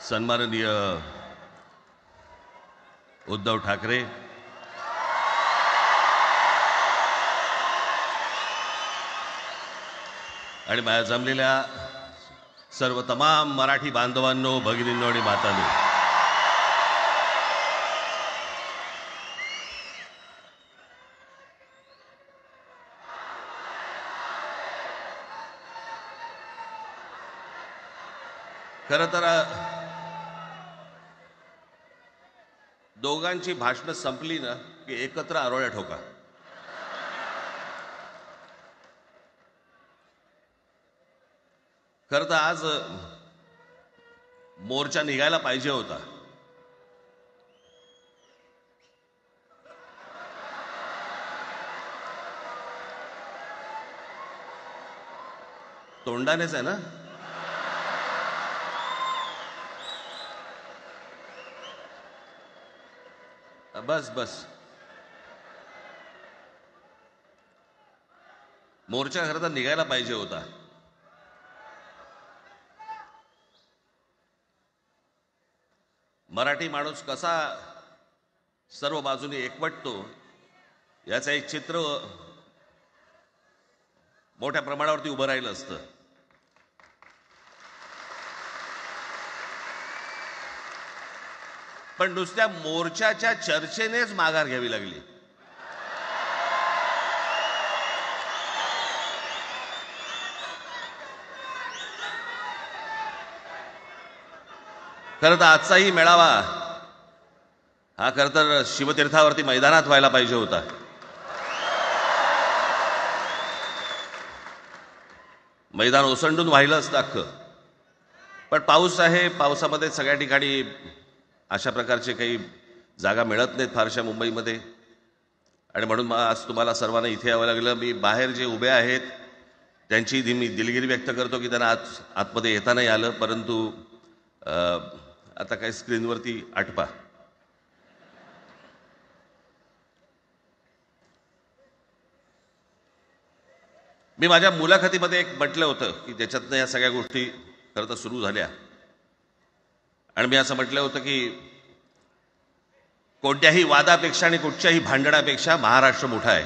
सन्माननीय उद्धव ठाकरे, आणि माझ्या जमलेल्या सर्व तमाम मराठी बांधवांनो, भगिनींनो आणि मातांनो, खरं तर दोघांची भाषणं संपली ना की एकत्र आरोळ्या ठोका. खरं तर आज मोर्चा निघायला पाहिजे होता. तोंडानेच आहे ना? बस बस. मोर्चा खरं तर निघायला पाहिजे होता. मराठी माणूस कसा सर्व बाजूने एकवटतो याचं एक चित्र मोठ्या प्रमाणावरती उभं राहिलं असतं. पण नुसत्या मोर्चाच्या चर्चेनेच माघार घ्यावी लागली. खरं तर आजचाही मेळावा हा खरं तर शिवतीर्थावरती मैदानात व्हायला पाहिजे होता. मैदान ओसंडून वाहिलं असतं अख्खं. पण पाऊस आहे, पावसामध्ये सगळ्या ठिकाणी अशा प्रकारचे काही जागा मिळत नाहीत फारशा मुंबईमध्ये, आणि म्हणून आज तुम्हाला सर्वांना इथे यावं लागलं. मी बाहेर जे उभे आहेत त्यांची मी दिलगिरी व्यक्त करतो की त्यांना आतमध्ये येता नाही आलं, परंतु आता काही स्क्रीनवरती आठवा. मी माझ्या मुलाखतीमध्ये एक म्हटलं होतं की ज्याच्यातनं या सगळ्या गोष्टी खरं तर सुरू झाल्या, आणि मी असं म्हटलं होतं की कोणत्याही वादापेक्षा आणि कुठच्याही भांडणापेक्षा महाराष्ट्र मोठा आहे.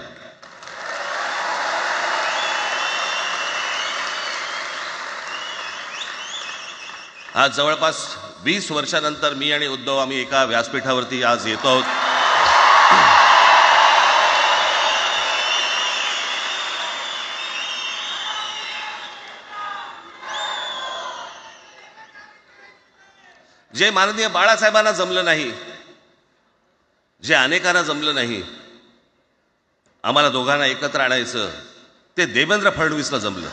आज जवळपास 20 वर्षानंतर मी आणि उद्धव आम्ही एका व्यासपीठावरती आज येतो आहोत. जे माननीय बाळासाहेबांना जमलं नाही, जे अनेकांना जमलं नाही आम्हाला दोघांना एकत्र आणायचं, ते देवेंद्र फडणवीसला जमलं.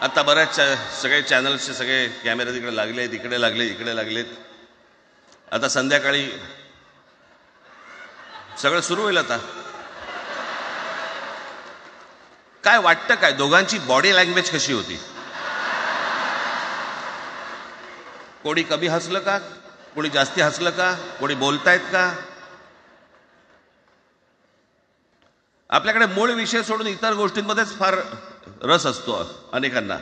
आता बऱ्याच सगळे चॅनल्सचे सगळे कॅमेरे तिकडे लागलेत, इकडे लागलेत. आता संध्याकाळी सगळं सुरू होईल. आता काय वाटतं, काय दोघांची बॉडी लँग्वेज कशी होती? कोणी कमी हसलं का, कोणी जास्ती हसलं का, कोणी बोलतायत का? आपल्याकडे मूळ विषय सोडून इतर गोष्टींमध्येच फार रस असतो अनेकांना.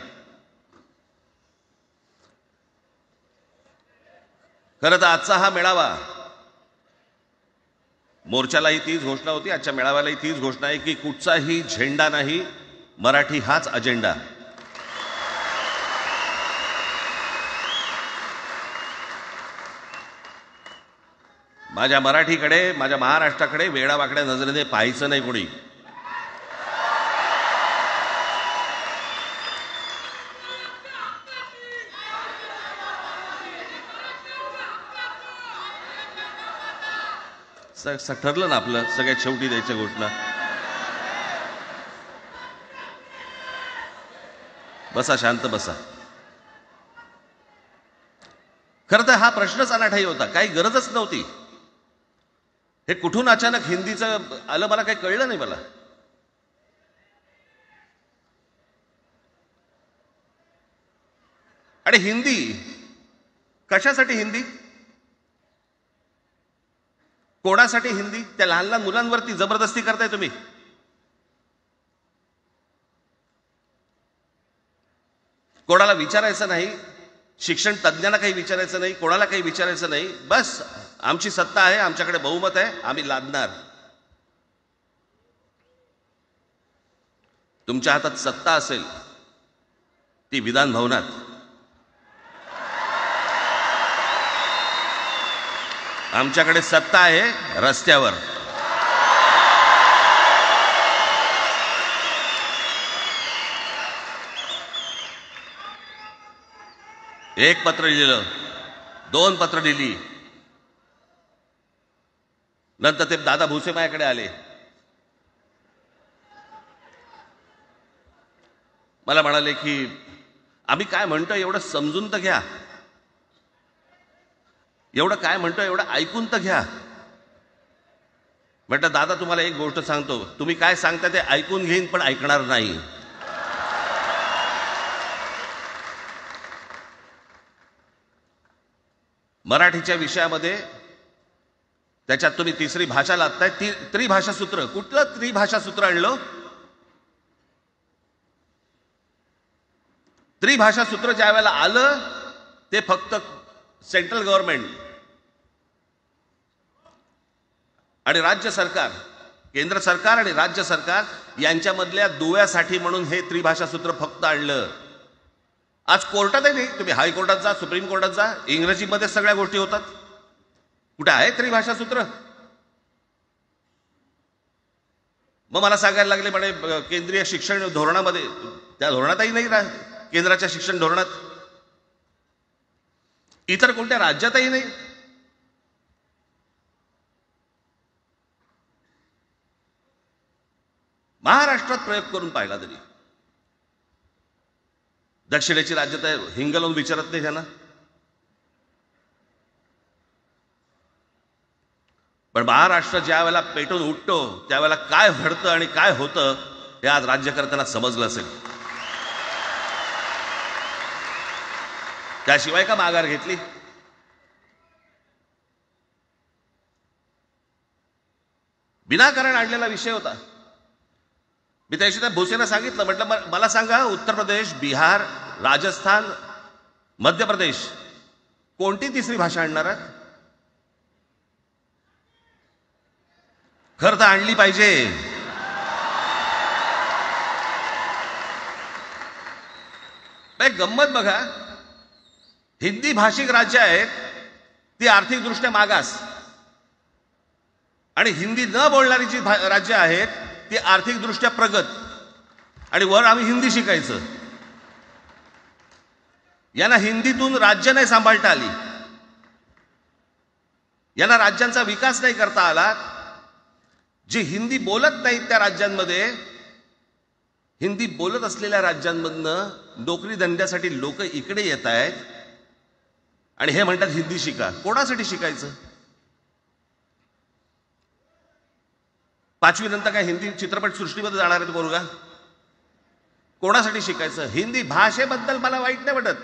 खरं तर आजचा हा मेळावा, मोर्चालाही तीच घोषणा होती, आजच्या मेळाव्यालाही तीच घोषणा आहे की कुठचाही झेंडा नाही, मराठी हाच अजेंडा. माझ्या मराठीकडे, माझ्या महाराष्ट्राकडे वेडावाकड्या नजरेने पाहायचं नाही कोणी. ठरलं ना आपलं, सगळ्यात शेवटी द्यायच्या घोषणा. बसा, शांत बसा. खरं तर हा प्रश्नच अनाठाई होता, काही गरजच नव्हती. हे कुठून अचानक हिंदीचं आलं मला काही कळलं नाही मला. आणि हिंदी कशासाठी? हिंदी कोणासाठी? हिंदी त्या लहान लहान मुलांवरती जबरदस्ती करताय तुम्ही. कोणाला विचारायचं नाही, शिक्षण तज्ज्ञांना काही विचारायचं नाही, कोणाला काही विचारायचं नाही. बस आमची सत्ता आहे, आमच्याकडे बहुमत आहे, आम्ही लादणार. तुमच्या हातात सत्ता असेल ती विधान भवनात, आमच्याकडे सत्ता आहे रस्त्यावर. एक पत्र लिहिलं, 2 पत्र लिहिली, नंतर ते दादा भुसे माझ्याकडे आले. मला म्हणाले की आम्ही काय म्हणतो एवढं समजून तर घ्या, एवढं काय म्हणतो एवढं ऐकून तर घ्या. म्हटलं दादा तुम्हाला एक गोष्ट सांगतो, तुम्ही काय सांगता ते ऐकून घेईन पण ऐकणार नाही. मराठीच्या विषयामध्ये त्याच्यात तुम्ही तिसरी भाषा लादताय. त्रिभाषा सूत्र, कुठलं त्रिभाषा सूत्र आणलं? त्रिभाषा सूत्र ज्या वेळेला आलं ते फक्त सेंट्रल गव्हर्नमेंट आणि राज्य सरकार, केंद्र सरकार आणि राज्य सरकार यांच्यामधल्या दुव्यासाठी म्हणून हे त्रिभाषा सूत्र फक्त आणलं. आज कोर्टातही नाही, तुम्ही हायकोर्टात जा, सुप्रीम कोर्टात जा, इंग्रजीमध्ये सगळ्या गोष्टी होतात. कुठे आहे त्रिभाषा सूत्र? मग मला सांगायला लागले म्हणे केंद्रीय शिक्षण धोरणामध्ये, त्या धोरणातही नाही केंद्राच्या शिक्षण धोरणात, इतर कोणत्या राज्यातही नाही. महाराष्ट्रात प्रयोग करून पाहिला तरी दक्षिणेची राज्य तर हिंग लावून विचारत नाही त्यांना. पण महाराष्ट्र ज्या वेळेला पेटून उठतो त्यावेळेला काय घडतं आणि काय होतं हे आज राज्यकर्त्यांना समजलं असेल. त्याशिवाय का माघार घेतली? विनाकारण आणलेला विषय होता. मी त्याशी त्या भोसेना सांगितलं, म्हटलं मला सांगा उत्तर प्रदेश, बिहार, राजस्थान, मध्य प्रदेश कोणती तिसरी भाषा आणणार आहेत? खरं तर आणली पाहिजे. गंमत बघा, हिंदी भाषिक राज्य आहेत ती आर्थिकदृष्ट्या मागास, आणि हिंदी न बोलणारी जी राज्य आहेत ती आर्थिकदृष्ट्या प्रगत, आणि वर आम्ही हिंदी शिकायचं. यांना हिंदीतून राज्य नाही सांभाळता आली, यांना राज्यांचा विकास नाही करता आला. जे हिंदी बोलत नाहीत त्या राज्यांमध्ये, हिंदी बोलत असलेल्या राज्यांमधनं नोकरी धंद्यासाठी लोक इकडे येत आहेत आणि हे म्हणतात हिंदी शिका. कोणासाठी शिकायचं? 5वी नंतर काय हिंदी चित्रपट सृष्टीमध्ये जाणार आहेत पोरगा? कोणासाठी शिकायचं? हिंदी भाषेबद्दल मला वाईट नाही वाटत,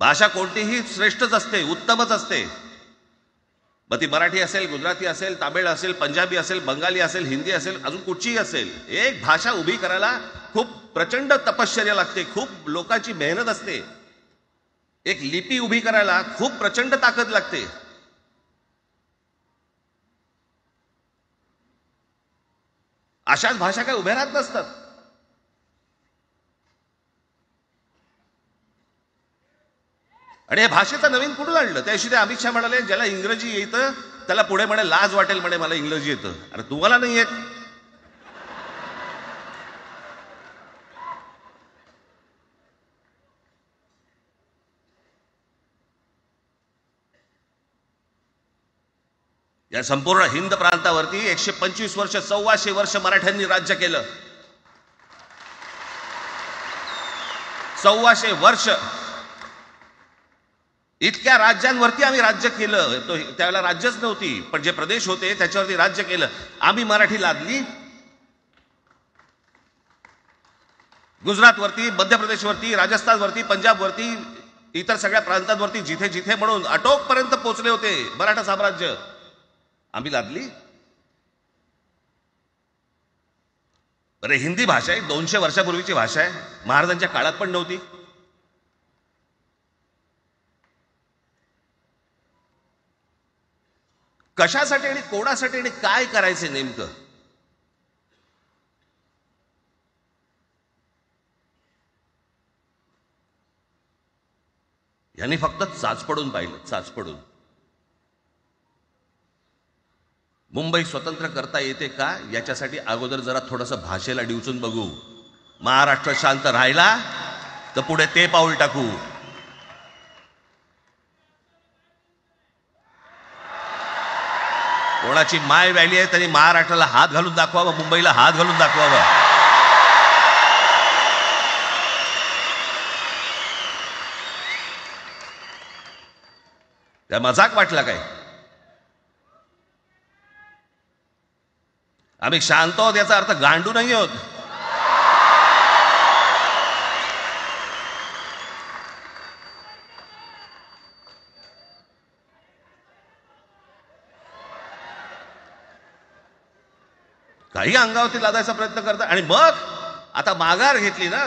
भाषा कोणतीही श्रेष्ठच असते, उत्तमच असते. मग ती मराठी असेल, गुजराती असेल, तामिळ असेल, पंजाबी असेल, बंगाली असेल, हिंदी असेल, अजून कुठचीही असेल. एक भाषा उभी करायला खूप प्रचंड तपश्चर्या लागते, खूप लोकांची मेहनत असते. एक लिपी उभी करायला खूप प्रचंड ताकद लागते. अशाच भाषा काय उभ्या राहत नसतात. आणि या भाषेचं नवीन कुठून आणलं? त्याशी ते अमित शहा म्हणाले ज्याला इंग्रजी येतं त्याला पुढे म्हणे लाज वाटेल, म्हणे मला इंग्रजी येतं. अरे तुम्हाला नाही येत? या संपूर्ण हिंद प्रांतावरती 125 वर्ष, 1400 वर्ष मराठ्यांनी राज्य केलं. 1400 वर्ष इतक्या राज्यांवरती आम्ही राज्य केलं. तो त्यावेळेला राज्यच नव्हती, पण जे प्रदेश होते त्याच्यावरती राज्य केलं. आम्ही मराठी लादली गुजरातवरती, मध्य प्रदेशवरती, राजस्थानवरती, पंजाबवरती, इतर सगळ्या प्रांतांवरती, जिथे जिथे म्हणून अटोकपर्यंत पोहोचले होते मराठा साम्राज्य, आम्ही लादली. अरे हिंदी भाषा आहे, 200 वर्षापूर्वीची भाषा आहे, महाराजांच्या काळात पण नव्हती. कशासाठी आणि कोणासाठी आणि काय करायचे नेमकं? यांनी फक्त चाचपडून पाहिलं, चाचपडून. मुंबई स्वतंत्र करता येते का याच्यासाठी अगोदर जरा थोडंसं भाषेला डिवचून बघू. महाराष्ट्र शांत राहिला तर पुढे ते पाऊल टाकू. कोणाची माय व्हॅली आहे त्यांनी महाराष्ट्राला हात घालून दाखवावं, मुंबईला हात घालून दाखवावं. त्या मजाक वाटला काय? आम्ही शांत आहोत याचा अर्थ गांडू नाही आहोत. काही अंगावरती लादायचा प्रयत्न करता आणि मग आता माघार घेतली ना,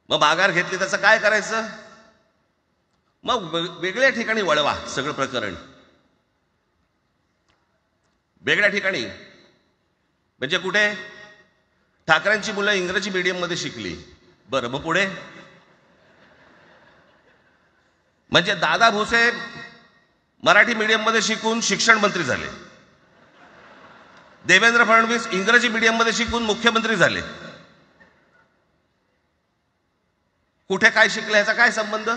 मग माघार घेतली त्याचं काय करायचं? मग वेगळ्या ठिकाणी वळवा सगळं प्रकरण. वेगळ्या ठिकाणी म्हणजे कुठे? ठाकरेंची मुलं इंग्रजी मीडियम मध्ये शिकली, बरं, मग पुढे? म्हणजे दादा भुसे मराठी मीडियम मध्ये शिकून शिक्षण मंत्री झाले, देवेंद्र फडणवीस इंग्रजी मीडियम मध्ये शिकून मुख्यमंत्री झाले. कुठे काय शिकले याचा काय संबंध?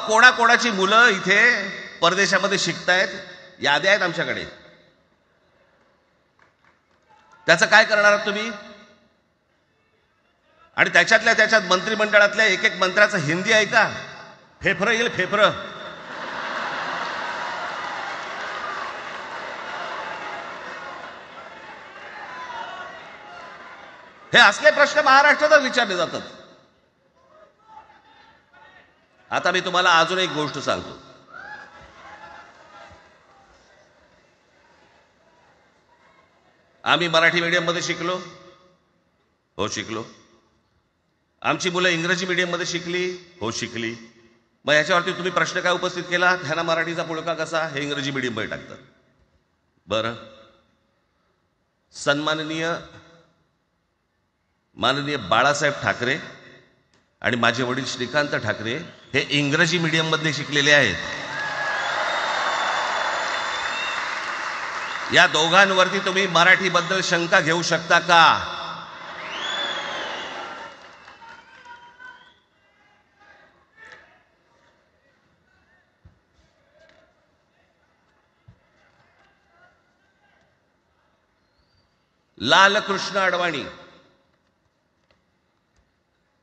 कोणाकोणाची मुलं इथे परदेशामध्ये शिकतायत, याद्या आहेत आमच्याकडे. त्याचं काय करणार आहात तुम्ही? आणि त्याच्यातल्या त्याच्यात मंत्रिमंडळातल्या एक एक मंत्र्याचं हिंदी आहे का? फेफरं येईल, फेफरं. हे असले प्रश्न महाराष्ट्रातच विचारले जातात. आता मी तुम्हाला अजून एक गोष्ट सांगतो. आम्ही मराठी मीडियम मध्ये शिकलो, हो शिकलो. आमची मुलं इंग्रजी मीडियम मध्ये शिकली, हो शिकली. मग याच्यावरती तुम्ही प्रश्न काय उपस्थित केला? ह्यांना मराठीचा पुळका कसा? हे इंग्रजी मीडियम मध्ये टाकतात. बरं, सन्माननीय माननीय बाळासाहेब ठाकरे आणि माझे वडील श्रीकांत ठाकरे हे इंग्रजी मीडियम मध्ये शिकलेले आहेत. या दोघांवरती तुम्ही मराठीबद्दल शंका घेऊ शकता का? Lalkrishna Advani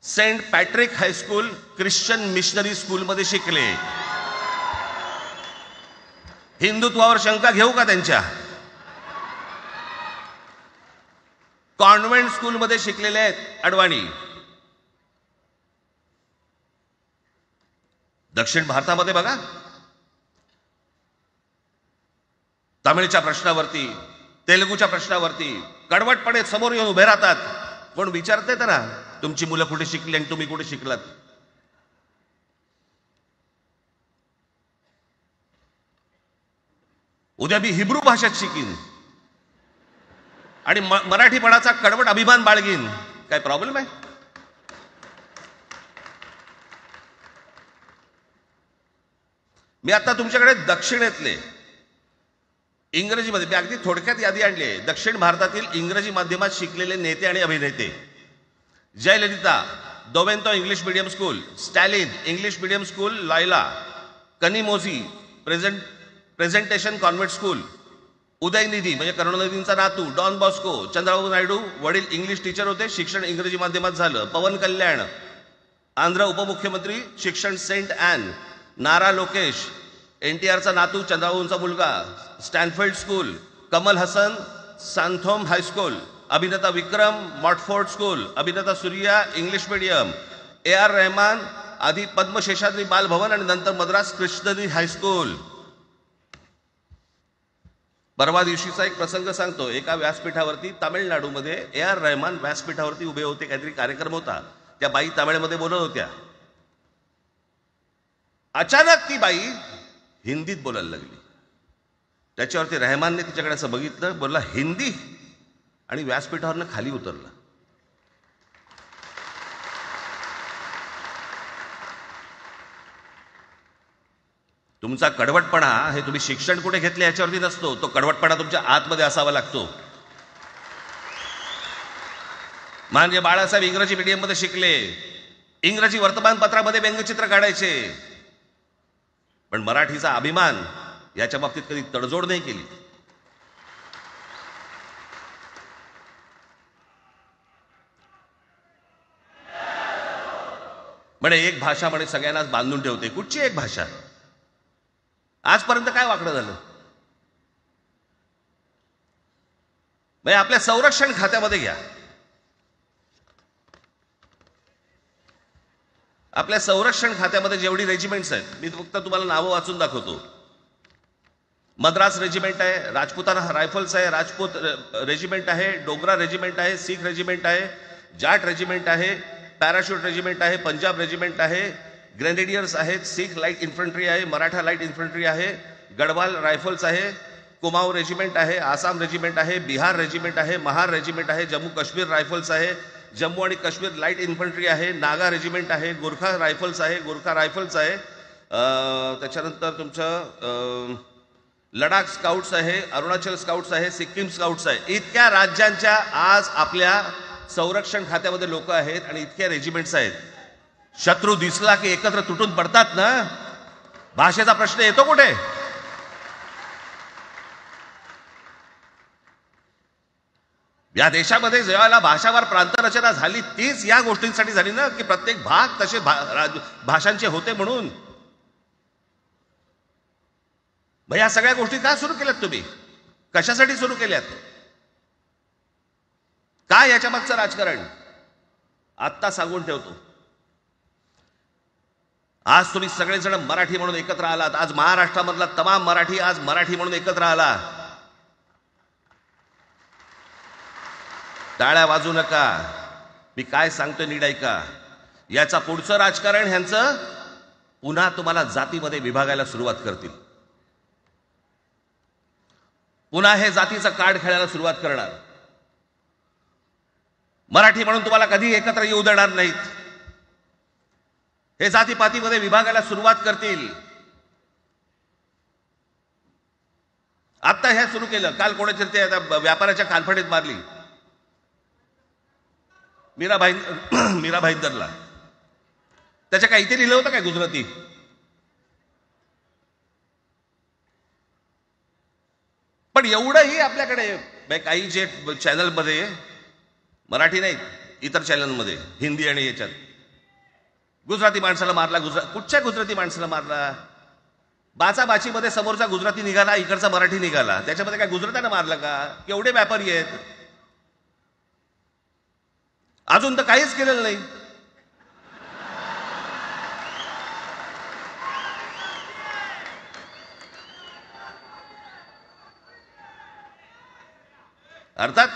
saint Patrick high school Christian missionary school मध्ये शिकले. हिंदुत्वावर शंका घेऊ का त्यांच्या? कॉन्व्हेंट स्कूल मध्ये शिकलेले आहेत अडवाणी. दक्षिण भारतामध्ये बघा, तामिळच्या प्रश्नावरती, तेलुगूच्या प्रश्नावरती कडवटपणे समोर येऊन उभे राहतात. कोण विचारते ना तुमची मुलं कुठे शिकली आणि तुम्ही कुठे शिकलात? उद्या मी हिब्रू भाषेत शिकीन आणि मराठीपणाचा कडवट अभिमान बाळगीन, काय प्रॉब्लेम आहे? मी आता तुमच्याकडे दक्षिणेतले इंग्रजीमध्ये, मी अगदी थोडक्यात यादी आणली आहे. दक्षिण भारतातील इंग्रजी माध्यमात शिकलेले नेते आणि अभिनेते: जयललिता दोवेंतो English medium school, Stalin English medium school लायला, Kanimozhi presentation convent school, Udhayanidhi म्हणजे करुणानिधींचा नातू डॉन बॉस्को, चंद्रबाबू नायडू वडील इंग्लिश टीचर होते, शिक्षण इंग्रजी माध्यमात झालं. पवन कल्याण आंध्र उपमुख्यमंत्री, शिक्षण सेंट ॲन. नारा लोकेश NTRचा नातू, चंद्रबाबूंचा मुलगा, Stanford school. Kamal Haasan Santhome high school. अभिनेता विक्रम मॉटफोर्ड स्कूल. अभिनेता Suriya English medium. AR Rahman आधी पद्मशेषाद्री बालभवन आणि नंतर मद्रास कृष्णनी हायस्कूल. परवा दिवशीचा एक प्रसंग सांगतो. एका व्यासपीठावरती तामिळनाडूमध्ये AR रहमान व्यासपीठावरती उभे होते, काहीतरी कार्यक्रम होता, त्या बाई तामिळमध्ये बोलत होत्या. अचानक ती बाई हिंदीत बोलायला लागली. त्याच्यावरती रहमानने तिच्याकडे असं बघितलं, बोलला हिंदी, आणि व्यासपीठावरनं खाली उतरला. तुमचा कडवटपणा हे तुम्ही शिक्षण कुठे घेतले याच्यावरती नसतो, तो कडवटपणा तुमच्या आतमध्ये असावा लागतो. म्हणजे बाळासाहेब इंग्रजी मीडियममध्ये शिकले, इंग्रजी वर्तमानपत्रामध्ये व्यंगचित्र काढायचे, पण मराठीचा अभिमान याच्या बाबतीत कधी तडजोड नाही केली. म्हणे एक भाषा म्हणे सगळ्यांनाच बांधून ठेवते. कुठची एक भाषा? आजपर्यंत काय वाकडं झालं? म्हणजे आपल्या संरक्षण खात्यामध्ये घ्या, आपल्या संरक्षण खात्यामध्ये जेवढी रेजिमेंट्स आहेत, मी फक्त तुम्हाला नावं वाचून दाखवतो. मद्रास रेजिमेंट आहे, राजपुताना रायफल्स आहे, राजपूत रेजिमेंट आहे, डोगरा रेजिमेंट आहे, सीख रेजिमेंट आहे, जाट रेजिमेंट आहे, पॅराशूट रेजिमेंट आहे, पंजाब रेजिमेंट आहे, ग्रेनेडियर्स आहेत, सीख लाईट इन्फंट्री आहे, मराठा लाईट इन्फंट्री आहे, गढवाल रायफल्स आहे, कुमाऊ रेजिमेंट आहे, आसाम रेजिमेंट आहे, बिहार रेजिमेंट आहे, महार रेजिमेंट आहे, जम्मू काश्मीर रायफल्स आहे, जम्मू आणि काश्मीर लाईट इन्फंट्री आहे, नागा रेजिमेंट आहे, गोरखा रायफल्स आहे, गोरखा रायफल्स आहे, त्याच्यानंतर तुमचं लडाख स्काउट्स आहे, अरुणाचल स्काउट्स आहे, सिक्कीम स्काउट्स आहे. इतक्या राज्यांच्या आज आपल्या संरक्षण खात्यामध्ये लोक आहेत आणि इतक्या रेजिमेंट्स आहेत. शत्रू दिसला की एकत्र तुटून पडतात ना. भाषेचा प्रश्न येतो कुठे? या देशामध्ये जेव्हा भाषावार प्रांतरचना झाली तीच या गोष्टींसाठी झाली ना, की प्रत्येक भाग तसे भाषांचे होते म्हणून. मग या सगळ्या गोष्टी का सुरू केल्यात तुम्ही? कशासाठी सुरू केल्यात? काय याच्या मागचं राजकारण? आत्ता सांगून ठेवतो. आज तुम्ही सगळेजण मराठी म्हणून एकत्र आलात. आज महाराष्ट्रामधला तमाम मराठी आज मराठी म्हणून एकत्र आला. टाळ्या वाजू नका. मी काय सांगतोय नीट ऐका. याचा पुढचं राजकारण ह्यांचं पुन्हा तुम्हाला जातीमध्ये विभागायला सुरुवात करतील. पुन्हा हे जातीचं कार्ड खेळायला सुरुवात करणार. मराठी म्हणून तुम्हाला कधी एकत्र येऊ देणार नाहीत. हे जातीपातीमध्ये विभागायला सुरुवात करतील. आता हे सुरू केलं. काल कोणाच्या ते व्यापाऱ्याच्या कानफडीत मारली मीरा भाईंदरला. त्याच्या काय इथे लिहिलं होतं काय गुजराती? पण एवढंही आपल्याकडे काही जे चॅनलमध्ये, मराठी नाहीत इतर चॅनलमध्ये, हिंदी आणि याच्यात गुजराती माणसाला मारला. कुठच्या गुजराती माणसाला मारला? बाचाबाचीमध्ये समोरचा गुजराती निघाला, इकडचा मराठी निघाला. त्याच्यामध्ये काय गुजरात्यानं मारलं का? केवढे व्यापारी आहेत. अजून तर काहीच केलेलं नाही. अर्थात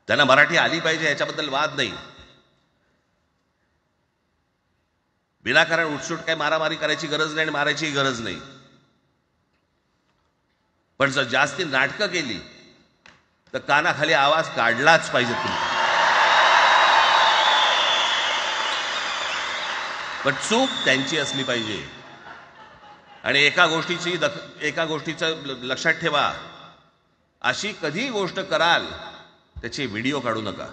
त्यांना मराठी आली पाहिजे याच्याबद्दल वाद नाही. विनाकारण उठसूट काय मारामारी करायची गरज नाही आणि मारायची गरज नाही. पण जर जास्ती नाटकं केली तर कानाखाली आवाज काढलाच पाहिजे तुम्ही. पण चूक त्यांची असली पाहिजे. आणि एका गोष्टीचं लक्षात ठेवा, अशी कधी गोष्ट कराल त्याचे व्हिडिओ काढू नका.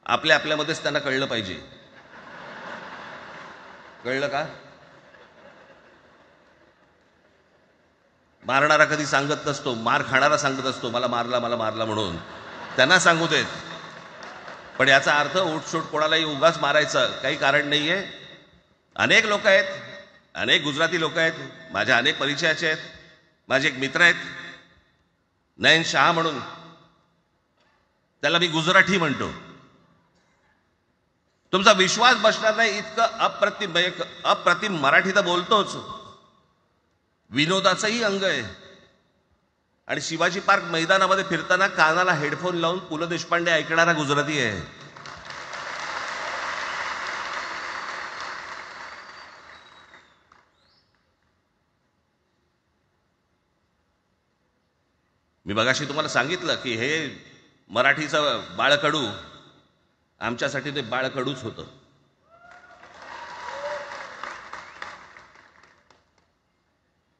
आपल्यामध्येच त्यांना कळलं पाहिजे. कळलं का? मारणारा कधी सांगत नसतो, मार खाणारा सांगत असतो मला मारला म्हणून. त्यांना सांगू देत. पण याचा अर्थ उठसूट कोणालाही उगाच मारायचं काही कारण नाहीये. अनेक लोक आहेत, अनेक गुजराती लोक आहेत, माझ्या अनेक परिचयाचे आहेत. माझे एक मित्र आहेत नयन शहा म्हणून, त्याला मी गुजराठी म्हणतो. तुमचा विश्वास बसणार नाही इतकं अप्रतिम मराठी तर बोलतोच, विनोदाचंही अंग आहे. आणि शिवाजी पार्क मैदानामध्ये फिरताना कानाला हेडफोन लावून पु ल देशपांडे ऐकणारा गुजराती आहे. मी मगाशी तुम्हाला सांगितलं की हे मराठीचं बाळकडू, आमच्यासाठी ते बाळकडूच होतं.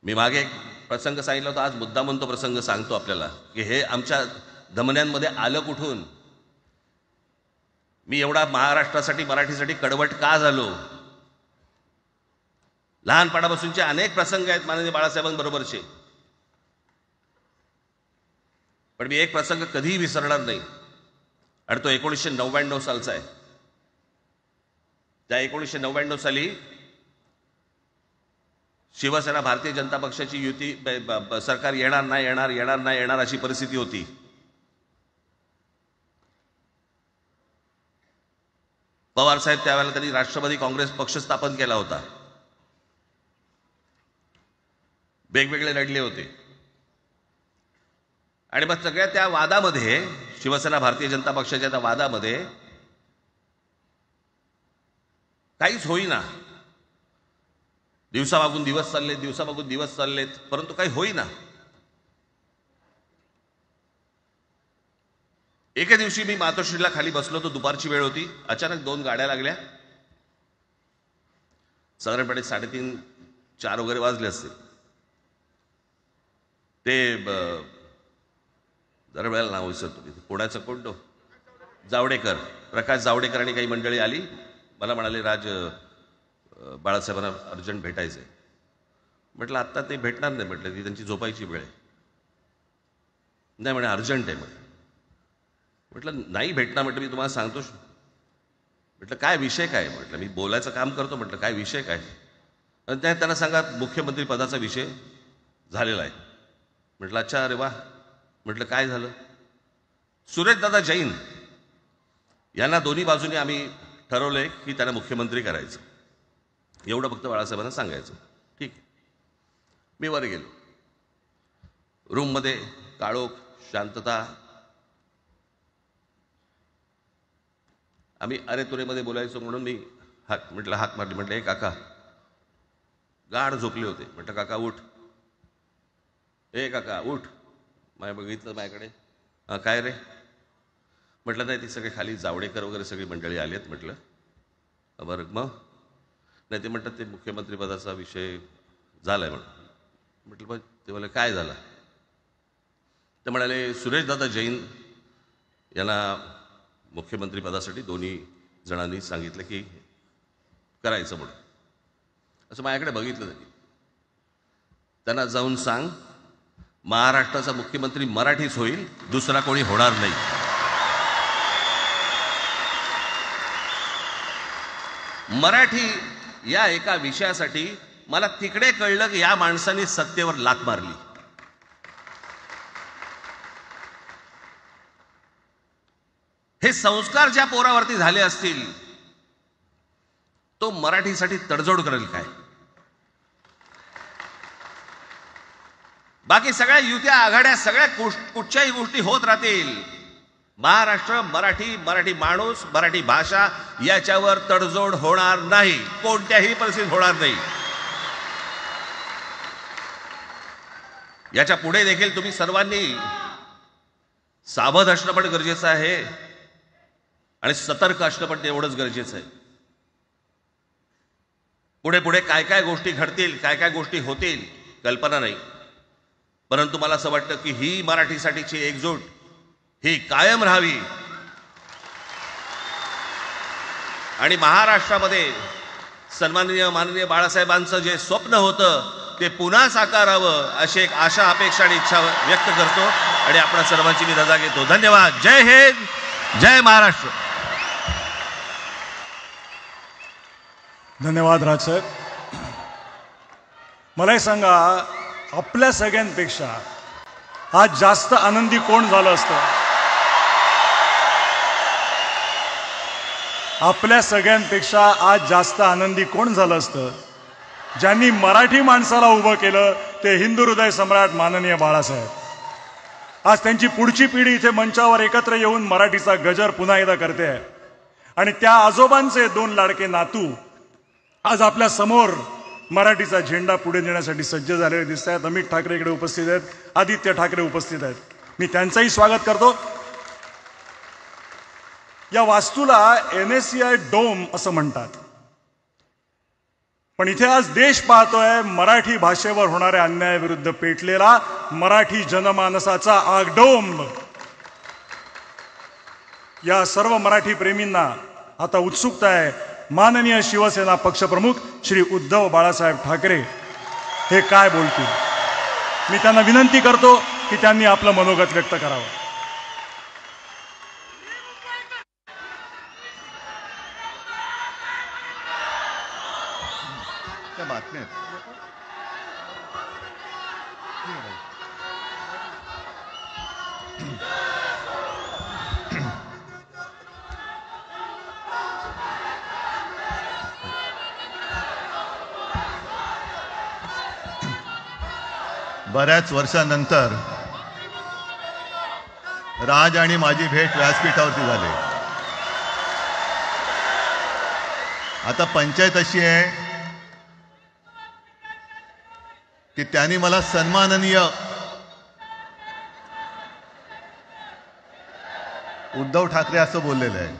मी मागे एक प्रसंग सांगितला होता, आज मुद्दामून तो प्रसंग सांगतो आपल्याला की हे आमच्या धमन्यांमध्ये आलं कुठून. मी एवढा महाराष्ट्रासाठी मराठीसाठी कडवट का झालो. लहानपणापासूनचे अनेक प्रसंग आहेत माननीय बाळासाहेबांबरोबरचे, पण मी एक प्रसंग कधीही विसरणार नाही. आणि तो 1999 सालचा आहे. त्या 1999 साली शिवसेना भारतीय जनता पक्षाची युती सरकार येणार नाही अशी परिस्थिती होती. पवार साहेब त्यावेळेला त्यांनी राष्ट्रवादी काँग्रेस पक्ष स्थापन केला होता. वेगवेगळे लढले होते. आणि मग सगळ्या त्या वादामध्ये, शिवसेना भारतीय जनता पक्षाच्या त्या वादामध्ये काहीच होईना. दिवसामागून दिवस चाललेत, परंतु काही होईना. एके दिवशी मी मातोश्रीला खाली बसलो होतो, दुपारची वेळ होती. अचानक 2 गाड्या लागल्या. साधारणपणे 3:30-4 वगैरे वाजले असते. ते जरा वेळेला नाव विसरतो मी, पुण्याचं कोणतो जावडेकर, प्रकाश जावडेकर आणि काही मंडळी आली. मला म्हणाले, राज बाळासाहेबांना अर्जंट भेटायचंय. म्हटलं आत्ता ते भेटणार नाही. म्हटलं ती त्यांची झोपायची वेळ आहे. नाही म्हणे अर्जंट आहे. म्हटलं नाही भेटणार. म्हटलं मी तुम्हाला सांगतो. म्हटलं काय विषय काय. म्हटलं मी बोलायचं काम करतो. म्हटलं काय विषय काय. आणि त्यांना सांगा मुख्यमंत्री पदाचा विषय झालेला आहे. म्हटलं अच्छा, अरे वा. म्हटलं काय झालं. सुरेशदादा जैन यांना दोन्ही बाजूने आम्ही ठरवलंय की त्यांना मुख्यमंत्री करायचं. एवढं फक्त बाळासाहेबांना सांगायचं. ठीक आहे. मी वर गेलो. रूममध्ये काळोख, शांतता. आम्ही अरे तुरेमध्ये बोलायचो म्हणून मी हाक मारली. म्हटलं हे काका. गाढ झोपले होते. म्हटलं काका उठ. ए काका उठ. बघितलं माझ्याकडे. काय रे. म्हटलं नाही, ती सगळे खाली जावडेकर वगैरे सगळी मंडळी आली आहेत. म्हटलं बरं मग. नाही ते म्हणतात ते मुख्यमंत्री पदाचा विषय झालाय म्हणून. म्हटलं पण ते मला काय झालं. ते म्हणाले सुरेशदादा जैन यांना मुख्यमंत्री पदासाठी दोन्ही जणांनी सांगितलं की करायचं म्हणून. असं माझ्याकडे बघितलं त्यांनी. त्यांना जाऊन सांग महाराष्ट्राचा मुख्यमंत्री मराठीच होईल, दुसरा कोणी होणार नाही. मराठी या एका विषयासाठी मला तिकडे कळलं की या माणसाने सत्तेवर लाथ मारली. हे संस्कार ज्या पोरावरती झाले असतील तो मराठीसाठी तडजोड करेल काय. बाकी सगळ्या युत्या आघाड्या सगळ्या कुठच्याही गोष्टी होत राहतील. महाराष्ट्र, मराठी माणूस, मराठी भाषा याच्यावर तडजोड होणार नाही. कोणत्याही परिस्थितीत होणार नाही. याच्या पुढे देखील तुम्ही सर्वांनी सावध असणं पण गरजेचं आहे आणि सतर्क असणं पण तेवढंच गरजेचं आहे. पुढे पुढे काय काय गोष्टी घडतील, काय काय गोष्टी होतील कल्पना नाही. परंतु मला असं वाटतं की ही मराठीसाठीची एकजूट ही कायम राहावी आणि महाराष्ट्रामध्ये सन्माननीय माननीय बाळासाहेबांचं जे स्वप्न होतं ते पुन्हा साकारावं अशी एक आशा अपेक्षा आणि इच्छा व्यक्त करतो आणि आपणा सर्वांची मी रजा घेतो. धन्यवाद. जय हिंद, जय महाराष्ट्र. धन्यवाद राजसाहेब. मला सांगा, आपल्या सगळ्यांपेक्षा आज जास्त आनंदी कोण झालं असतं? आपल्या सगळ्यांपेक्षा आज जास्त आनंदी कोण झालं असतं? ज्यांनी मराठी माणसाला उभं केलं ते हिंदू हृदय सम्राट माननीय बाळासाहेब. आज त्यांची पुढची पिढी इथे मंचावर एकत्र येऊन मराठीचा गजर पुन्हा एकदा करते आहे. आणि त्या आजोबांचे 2 लाडके नातू आज आपल्या समोर मराठीचा झेंडा पुढे नेण्यासाठी सज्ज झालेले दिसत आहेत. अमित ठाकरे इकडे उपस्थित आहेत, आदित्य ठाकरे उपस्थित आहेत. मी त्यांचंही स्वागत करतो. या वास्तूला NSCI डोम असं म्हणतात, पण इथे आज देश पाहतोय मराठी भाषेवर होणाऱ्या अन्यायाविरुद्ध पेटलेला मराठी जनमानसाचा आगडोंब. या सर्व मराठी प्रेमींना आता उत्सुकता आहे माननीय शिवसेना पक्षप्रमुख श्री उद्धव बाळासाहेब ठाकरे हे काय बोलतील. मी त्यांना विनंती करतो की त्यांनी आपलं मनोगत व्यक्त करावं. बातम्या बऱ्याच वर्षांनंतर राज आणि माझी भेट व्यासपीठावरती झाली. आता पंचायत अशी आहे की त्यांनी मला सन्माननीय उद्धव ठाकरे असं बोललेलं आहे.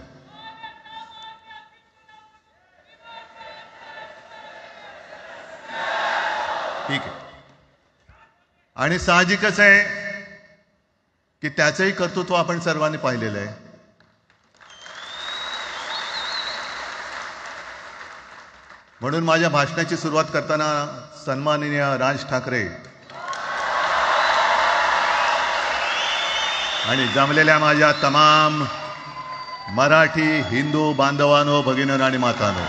ठीक आहे. आणि साहजिकच आहे की त्याचंही कर्तृत्व आपण सर्वांनी पाहिलेलं आहे. म्हणून माझ्या भाषणाची सुरुवात करताना सन्माननीय राज ठाकरे आणि जमलेल्या माझ्या तमाम मराठी हिंदू बांधवांनो, भगिनींनो आणि मातांनो,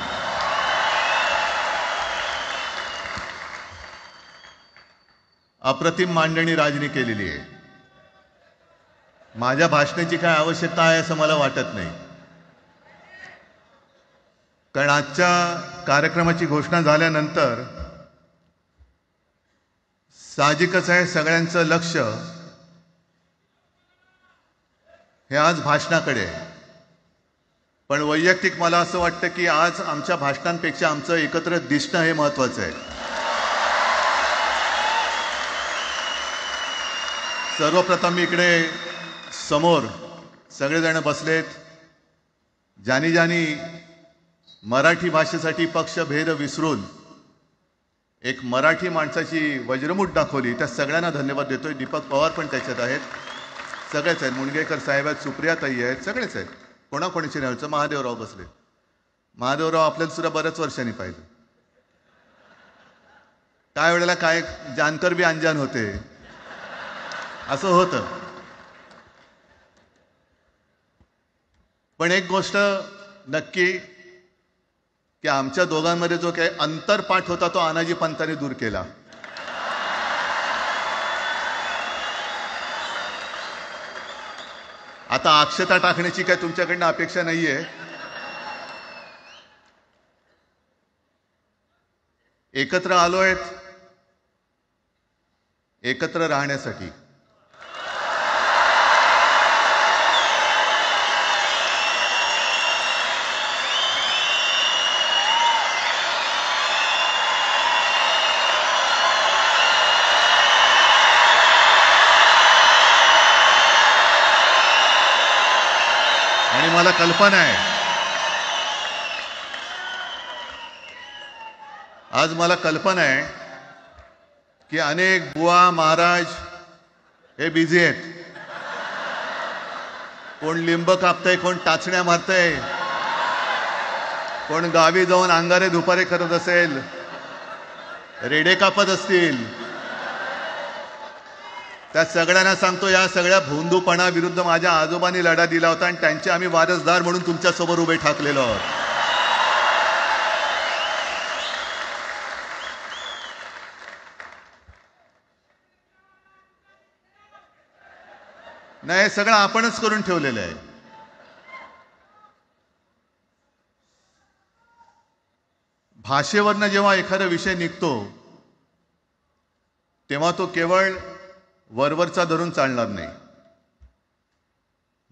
अप्रतिम मांडणी राजनी केलेली आहे. माझ्या भाषणाची काय आवश्यकता आहे असं मला वाटत नाही, कारण आजच्या कार्यक्रमाची घोषणा झाल्यानंतर साहजिकच आहे सगळ्यांचं लक्ष हे आज भाषणाकडे आहे. पण वैयक्तिक मला असं वाटतं की आज आमच्या भाषणांपेक्षा आमचं एकत्र दिसणं हे महत्त्वाचं आहे. सर्वप्रथम मी इकडे समोर सगळेजण बसलेत, ज्यांनी ज्यांनी मराठी भाषेसाठी पक्षभेद विसरून एक मराठी माणसाची वज्रमूठ दाखवली, त्या सगळ्यांना धन्यवाद देतोय. दीपक पवार पण त्याच्यात आहेत, सगळेच आहेत, मुणगेकर साहेब आहेत, सुप्रियाताई आहेत, सगळेच आहेत. कोणाकोणीची नाही. महादेवराव बसले. महादेवराव आपल्याला सुद्धा बऱ्याच वर्षांनी पाहिजे. काय वेळेला काय जानकर बी अनजान होते, असं होतं. पण एक गोष्ट नक्की की आमच्या दोघांमध्ये जो काही अंतरपाठ होता तो आनाजी पंतांनी दूर केला. आता अक्षता टाकण्याची काय तुमच्याकडनं अपेक्षा नाहीये. एकत्र आलोय एकत्र राहण्यासाठी. आणि मला कल्पना आहे, आज मला कल्पना आहे की अनेक बुवा महाराज हे बिझी आहेत. कोण लिंब कापतंय, कोण टाचण्या मारतंय, कोण गावी जाऊन अंगारे दुपारे करत असेल, रेडे कापत असतील, त्या सगळ्यांना सांगतो, या सगळ्या भोंदूपणा विरुद्ध माझ्या आजोबांनी लढा दिला होता आणि त्यांचे आम्ही वारसदार म्हणून तुमच्या समोर उभे ठाकलेलो आहोत. नाही, हे सगळं आपणच करून ठेवलेलं आहे. भाषेवरनं जेव्हा एखादा विषय निघतो तेव्हा तो केवळ वरवरचा धरून चालणार नाही.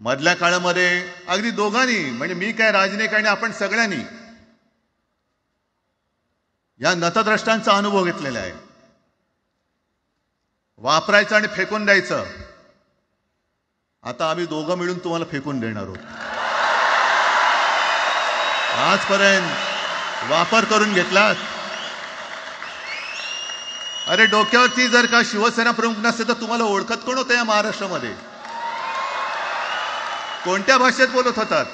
मधल्या काळामध्ये अगदी दोघांनी, म्हणजे मी काय, राजनिक आणि आपण सगळ्यांनी या नतद्रष्टांचा अनुभव घेतलेला आहे. वापरायचं आणि फेकून द्यायचं. आता आम्ही दोघं मिळून तुम्हाला फेकून देणार आहोत. आजपर्यंत वापर करून घेतलात. अरे डोक्यावरती जर का शिवसेना प्रमुख नसते तर तुम्हाला ओळखत कोण होतं या महाराष्ट्रामध्ये? कोणत्या भाषेत बोलत होतात?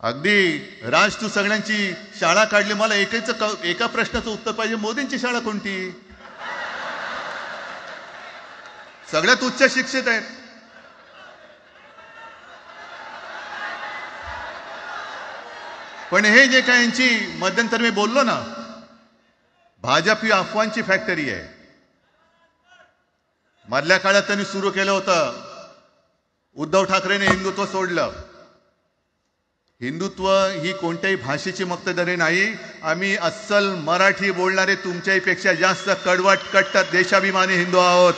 अगदी राज, तू सगळ्यांची शाळा काढली, मला एका प्रश्नाचं उत्तर पाहिजे, मोदींची शाळा कोणती? सगळ्यात उच्च शिक्षित आहेत. पण हे जे काय यांची, मध्यंतर मी बोललो ना, भाजप ही अफवांची फॅक्टरी आहे. मधल्या काळात त्यांनी सुरू केलं होतं, उद्धव ठाकरेने हिंदुत्व सोडलं. हिंदुत्व ही कोणत्याही भाषेची मक्तेदारी नाही. आम्ही अस्सल मराठी बोलणारे तुमच्याही पेक्षा जास्त कडवट कट्टर देशाभिमानी हिंदू आहोत.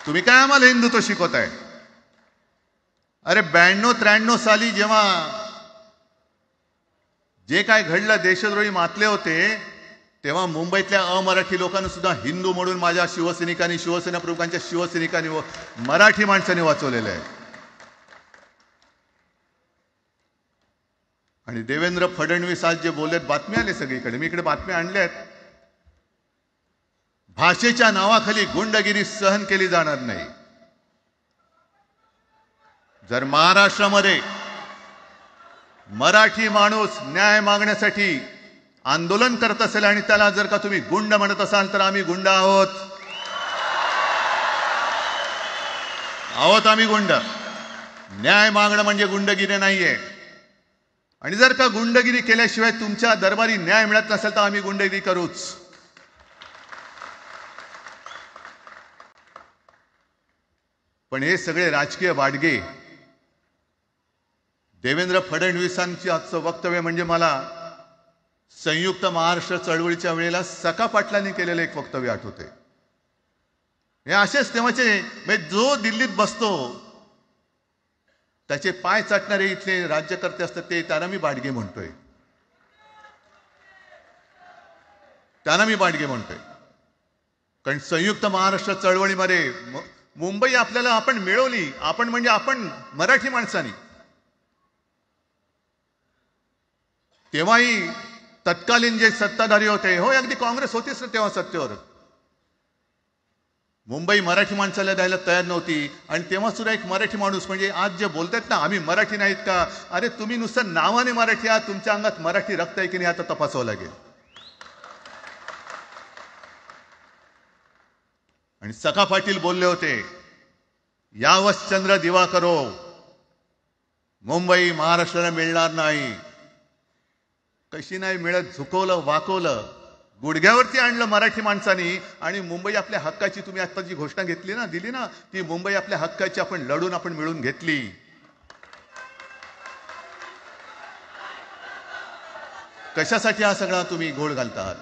तुम्ही काय आम्हाला हिंदुत्व शिकवताय? अरे 92-93 साली जेव्हा जे काय घडलं, देशद्रोही मातले होते, तेव्हा मुंबईतल्या अमराठी लोकांना सुद्धा हिंदू म्हणून माझ्या शिवसैनिकांनी, शिवसेना प्रमुखांच्या शिवसैनिकांनी व मराठी माणसांनी वाचवलेलं आहे. आणि देवेंद्र फडणवीस आज जे बोललेत, बातमी आले सगळीकडे, मी इकडे बातम्या आणल्यात. भाषेच्या नावाखाली गुंडगिरी सहन केली जाणार नाही. जर महाराष्ट्रामध्ये मराठी माणूस न्याय मागण्यासाठी आंदोलन करत असेल आणि त्याला जर का तुम्ही गुंड म्हणत असाल तर आम्ही गुंड आहोत. आम्ही गुंड. न्याय मागणं म्हणजे गुंडगिरी नाहीये. आणि जर का गुंडगिरी केल्याशिवाय तुमच्या दरबारी न्याय मिळत नसेल तर आम्ही गुंडगिरी करूच. पण हे सगळे राजकीय वाडगे, देवेंद्र फडणवीसांची आजचं वक्तव्य म्हणजे मला संयुक्त महाराष्ट्र चळवळीच्या वेळेला सखा पाटलांनी केलेलं एक वक्तव्य आठवते. हे असेच तेव्हाचे, म्हणजे जो दिल्लीत बसतो त्याचे पाय चाटणारे इथले राज्यकर्ते असतात, ते त्यांना मी बाडगे म्हणतोय. कारण संयुक्त महाराष्ट्र चळवळीमध्ये मुंबई आपल्याला आपण मिळवली. आपण म्हणजे आपण मराठी माणसांनी. तेव्हाही तत्कालीन जे सत्ताधारी होते, हो अगदी काँग्रेस होतीच ना तेव्हा सत्तेवर, मुंबई मराठी माणसाला द्यायला तयार नव्हती. आणि तेव्हा सुद्धा एक मराठी माणूस, म्हणजे आज जे बोलतात ना आम्ही मराठी नाहीत का, अरे तुम्ही नुसतं नावाने मराठी आहात, तुमच्या अंगात मराठी रक्त आहे की नाही आता तपासावं लागेल. आणि सखा पाटील बोलले होते, यावच चंद्र दिवा करो, मुंबई महाराष्ट्राला मिळणार नाही. कशी नाही मिळत, झुकवलं, वाकवलं, गुडघ्यावरती आणलं मराठी माणसानी. आणि मुंबई आपल्या हक्काची, तुम्ही आता जी घोषणा घेतली ना, दिली ना, ती मुंबई आपल्या हक्काची आपण लढून आपण मिळून घेतली. कशासाठी हा सगळा तुम्ही घोळ घालतात?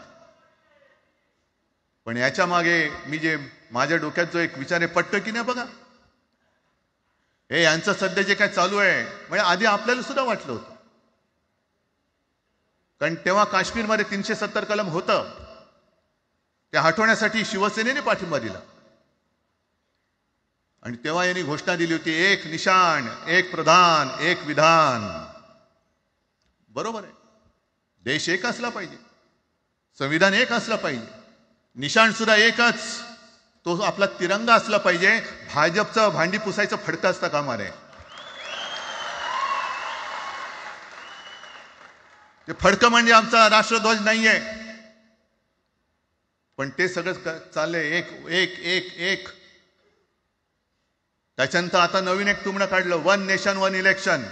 पण याच्या मागे मी जे माझ्या डोक्यात जो एक विचार आहे, पटतो की नाही बघा. हे यांचं सध्या जे काय चालू आहे, म्हणजे आधी आपल्याला सुद्धा वाटलं होतं. कारण तेव्हा काश्मीरमध्ये 370 कलम होतं, ते हटवण्यासाठी शिवसेनेने पाठिंबा दिला. आणि तेव्हा यांनी घोषणा दिली होती, एक निशाण, एक प्रधान, एक विधान. बरोबर आहे, देश एक असला पाहिजे, संविधान एक असलं पाहिजे, निशाण सुद्धा एकच. तो आपला तिरंगा असला पाहिजे. भाजपचं भांडी पुसायचं फडकं असतं कामा नये. ते फडकं म्हणजे आमचा राष्ट्रध्वज नाहीये, पण ते सगळं चाललंय एक एक एक एक. त्याच्यानंतर आता नवीन एक टुमणं काढलं, 1 नेशन 1 इलेक्शन.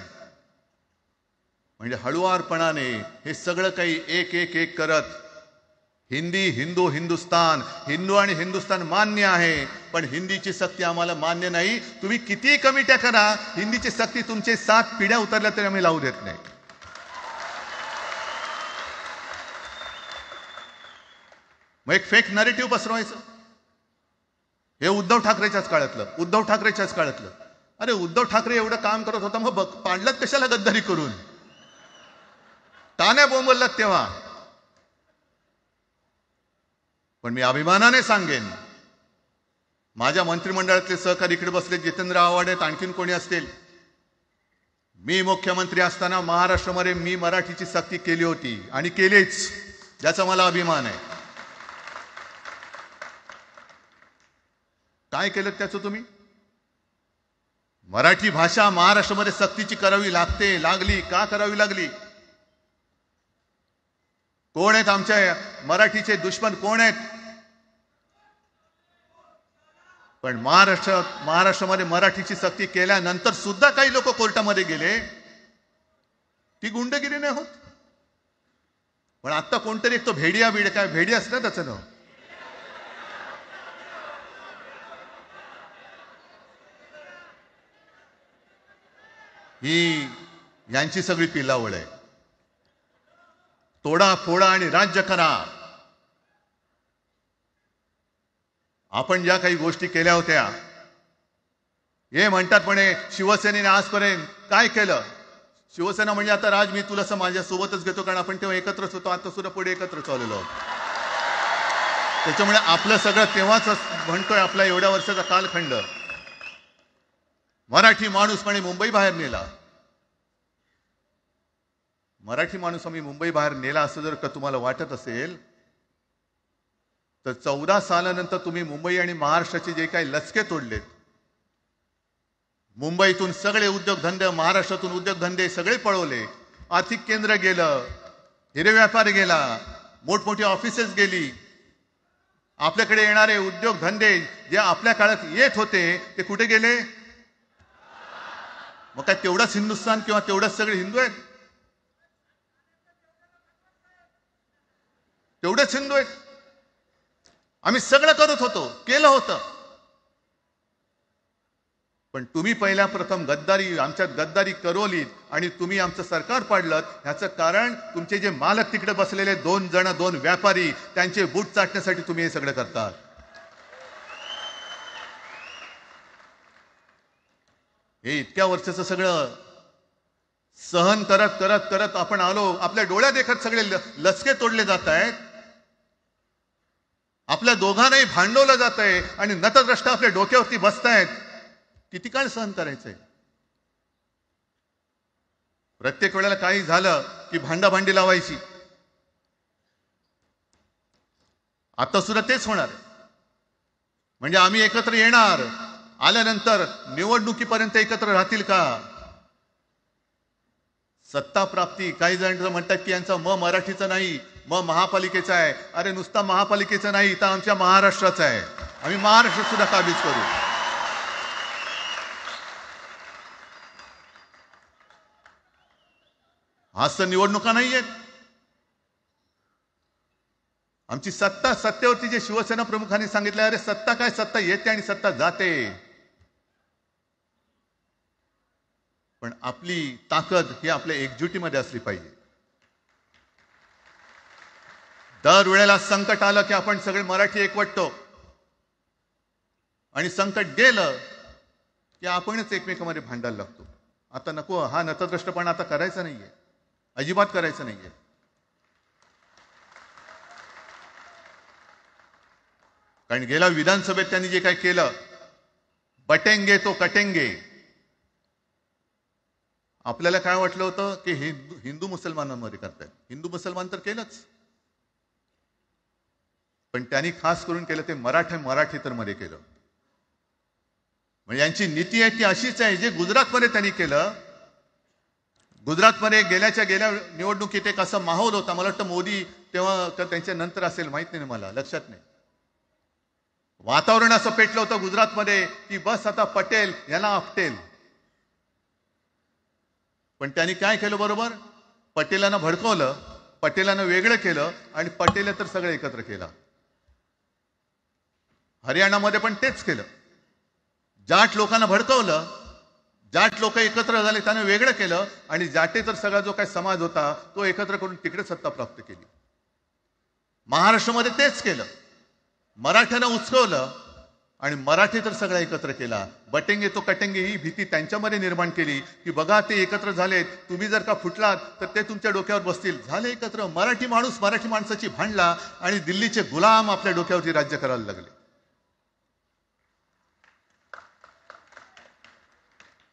म्हणजे हळुवारपणाने हे सगळं काही एक एक एक करत हिंदी, हिंदू, हिंदुस्तान, हिंदू आणि हिंदुस्तान मान्य आहे, पण हिंदीची सक्ती आम्हाला मान्य नाही. तुम्ही कितीही कमिट्या करा, हिंदीची सक्ती तुमचे 7 पिढ्या उतरल्या तरी आम्ही लावू देत नाही. मग एक फेक नरेटिव्ह पसरवायचं. हे उद्धव ठाकरेच्याच काळातलं. अरे उद्धव ठाकरे एवढं काम करत होता, मग पाडलात कशाला गद्दारी करून? तान्या बोंबललात तेव्हा. पण मी अभिमानाने सांगेन, माझ्या मंत्रिमंडळातले सहकारी इकडे बसले, जितेंद्र आव्हाड आहेत, आणखीन कोणी असतील. मी मुख्यमंत्री असताना महाराष्ट्रामध्ये मी मराठीची सक्ती केली होती आणि केलीच, ज्याचा मला अभिमान आहे. काय केलं त्याचं तुम्ही? मराठी भाषा महाराष्ट्रामध्ये सक्तीची करावी लागली. का करावी लागली? कोण आहेत आमच्या मराठीचे दुश्मन? कोण आहेत? पण महाराष्ट्रामध्ये मराठीची सक्ती केल्यानंतर सुद्धा काही लोक कोर्टामध्ये गेले. ती गुंडगिरी नाही होत. पण आता कोणतरी एक तो भेडी असतं त्याचं नाव, ही यांची सगळी पिलावळ आहे. तोडा फोडा आणि राज्य करा. आपण ज्या काही गोष्टी केल्या होत्या, हे म्हणतात म्हणे शिवसेनेने आजपर्यंत काय केलं? शिवसेना म्हणजे आता राज मी तुला माझ्या सोबतच घेतो, कारण आपण तेव्हा एकत्रच होतो, आता सुद्धा पुढे एकत्र चाललेलो आहोत. त्याच्यामुळे आपलं सगळं तेव्हाच म्हणतोय, आपला एवढ्या वर्षाचा कालखंड. मराठी माणूस म्हणे मुंबई बाहेर नेला. मराठी माणूस आम्ही मुंबई बाहेर नेला असं जर का तुम्हाला वाटत असेल, तर 14 सालानंतर तुम्ही मुंबई आणि महाराष्ट्राचे जे काही लचके तोडलेत, मुंबईतून सगळे उद्योगधंदे, महाराष्ट्रातून उद्योगधंदे सगळे पळवले. आर्थिक केंद्र गेलं, हिरे व्यापार गेला, मोठमोठी ऑफिसेस गेली. आपल्याकडे येणारे उद्योगधंदे जे आपल्या काळात येत होते ते कुठे गेले? मग काय तेवढाच हिंदुस्थान किंवा तेवढाच सगळे हिंदू आहेत? तेवढेच हिंदू आहेत. आम्ही सगळं करत होतो, केलं होतं. पण तुम्ही पहिल्या प्रथम आमच्यात गद्दारी करवलीत आणि तुम्ही आमचं सरकार पाडलं. ह्याचं कारण तुमचे जे मालक तिकडे बसलेले 2 व्यापारी, त्यांचे बूट चाटण्यासाठी तुम्ही हे सगळं करतात. हे इतक्या वर्षाचं सगळं सहन करत करत करत आपण आलो. आपल्या डोळ्या देखत सगळे लचके तोडले जात आहेत. आपल्या दोघांनाही भांडवलं जात आहे आणि नतद्रष्टा आपल्या डोक्यावरती बसतायत. किती काळ सहन करायचंय? प्रत्येक वेळेला काही झालं की भांडाभांडी लावायची. आता सुद्धा तेच होणार. म्हणजे आम्ही एकत्र येणार, आल्यानंतर निवडणुकीपर्यंत एकत्र राहतील का? सत्ता प्राप्ती, काही जण म्हणतात की यांचा मराठीचा नाही, महापालिकेचा आहे. अरे नुसता महापालिकेचा नाही, तर आमच्या महाराष्ट्राचा आहे. आम्ही महाराष्ट्रात सुद्धा काबीज करू. आज तर निवडणुका नाहीयेत. आमची सत्तेवरती जे शिवसेना प्रमुखांनी सांगितलं, अरे सत्ता काय, सत्ता येते आणि सत्ता जाते. पण आपली ताकद ही आपल्या एकजुटीमध्ये असली पाहिजे. दर वेळेला संकट आलं की आपण सगळे मराठी एकवटतो आणि संकट गेलं की आपणच एकमेकांमध्ये भांडायला लागतो. आता नको, हा नतद्रष्टपणा आता करायचा नाहीये, अजिबात करायचं नाहीये. कारण गेल्या विधानसभेत त्यांनी जे काही केलं, बटेंगे तो कटेंगे. आपल्याला काय वाटलं होतं की हिंदू मुसलमानांमध्ये करतायत. हिंदू मुसलमान तर केलंच. पण त्यांनी खास करून केलं ते मराठीतरमध्ये केलं. म्हणजे यांची नीती आहे ती अशीच आहे. जे गुजरातमध्ये त्यांनी केलं, गुजरातमध्ये गेल्या निवडणुकीत एक असा माहोल होता, मला वाटतं मोदी तेव्हा तर त्यांच्या नंतर असेल, माहित नाही मला, लक्षात नाही. वातावरण असं पेटलं होतं गुजरातमध्ये की बस आता पटेल याला आपटेल. पण त्यांनी काय केलं बरोबर? पटेलांना भडकवलं, पटेलांना वेगळं केलं आणि पटेल तर सगळं एकत्र केलं. हरियाणामध्ये पण तेच केलं. जाट लोकांना भडकवलं, जाट लोक एकत्र झाले त्यांना वेगळं केलं आणि जाटेतर सगळा जो काही समाज होता तो एकत्र करून तिकडे सत्ता प्राप्त केली. महाराष्ट्रामध्ये तेच केलं. मराठ्यांना उचकवलं आणि मराठी तर सगळा एकत्र केला. बटेंगे तो कटेंगे ही भीती त्यांच्यामध्ये निर्माण केली की बघा ते एकत्र झालेत, तुम्ही जर का फुटलात तर ते तुमच्या डोक्यावर बसतील. झाले एकत्र. मराठी माणूस मराठी माणसाची भांडला आणि दिल्लीचे गुलाम आपल्या डोक्यावरती राज्य करायला लागले.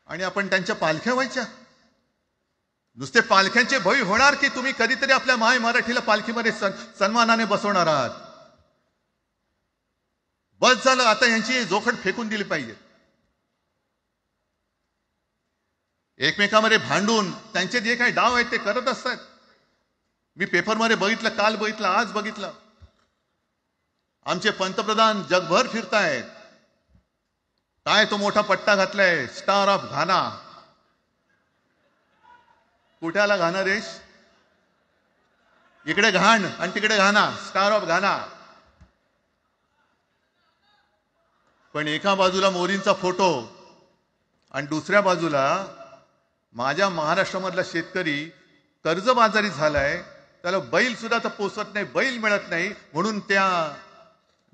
आणि आपण त्यांच्या पालख्या व्हायच्या. नुसते पालख्यांचे भय होणार की तुम्ही कधीतरी आपल्या माय मराठीला पालखीमध्ये सन्मानाने बसवणार आहात. बस झालं, आता यांची जोखड फेकून दिली पाहिजे. एकमेकांमध्ये भांडून त्यांचे जे काही डाव आहेत ते करत असतात. मी पेपरमध्ये बघितलं, काल बघितलं, आज बघितलं. आमचे पंतप्रधान जगभर फिरतायत. काय तो मोठा पट्टा घातलाय, स्टार ऑफ घाना. कुठे आला घाना देश? इकडे घाण आणि तिकडे घाना, स्टार ऑफ घाना. पण एका बाजूला मोदींचा फोटो आणि दुसऱ्या बाजूला माझ्या महाराष्ट्रामधला शेतकरी कर्जबाजारी झालाय. त्याला बैल सुद्धा तर पोसत नाही, बैल मिळत नाही, म्हणून त्या